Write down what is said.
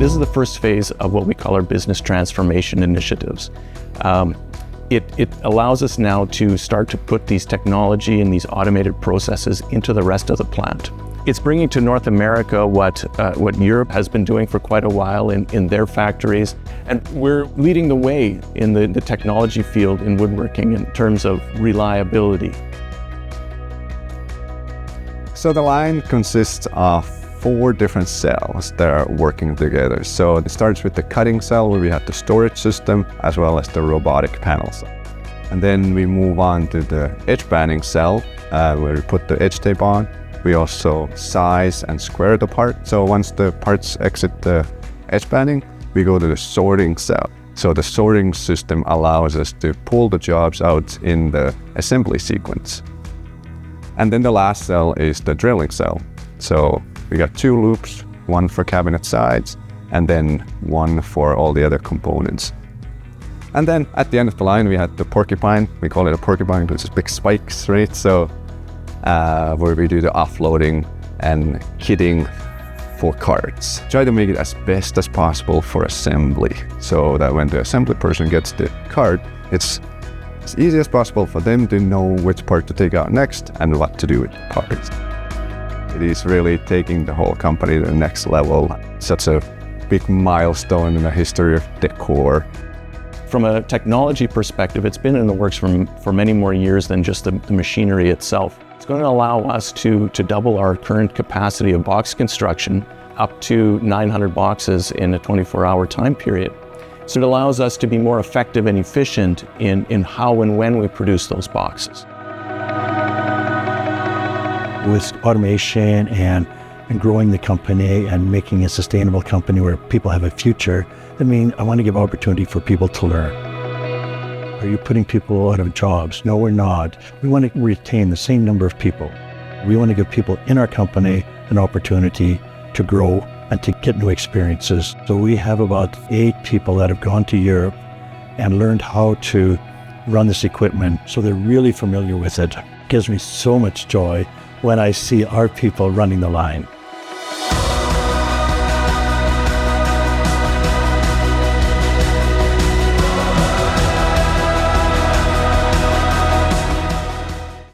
This is the first phase of what we call our business transformation initiatives. It allows us now to start to put these technology and these automated processes into the rest of the plant. It's bringing to North America what Europe has been doing for quite a while in their factories, and we're leading the way in the technology field in woodworking in terms of reliability. So the line consists of 4 different cells that are working together. So it starts with the cutting cell, where we have the storage system as well as the robotic panel cell. And then we move on to the edge banding cell, where we put the edge tape on. We also size and square the part. So once the parts exit the edge banding, we go to the sorting cell. So the sorting system allows us to pull the jobs out in the assembly sequence. And then the last cell is the drilling cell. So we got 2 loops, one for cabinet sides, and then one for all the other components. And then at the end of the line, we had the porcupine. We call it a porcupine because it's big spikes, right? So where we do the offloading and kitting for carts. Try to make it as best as possible for assembly, so that when the assembly person gets the cart, it's as easy as possible for them to know which part to take out next and what to do with the parts. It is really taking the whole company to the next level. Such a big milestone in the history of Decor. From a technology perspective, it's been in the works for many more years than just the machinery itself. It's going to allow us to double our current capacity of box construction up to 900 boxes in a 24-hour time period. So it allows us to be more effective and efficient in how and when we produce those boxes. With automation and growing the company and making a sustainable company where people have a future, I want to give opportunity for people to learn. Are you putting people out of jobs? No, we're not. We want to retain the same number of people. We want to give people in our company an opportunity to grow and to get new experiences. So we have about 8 people that have gone to Europe and learned how to run this equipment, so they're really familiar with it. It gives me so much joy when I see our people running the line.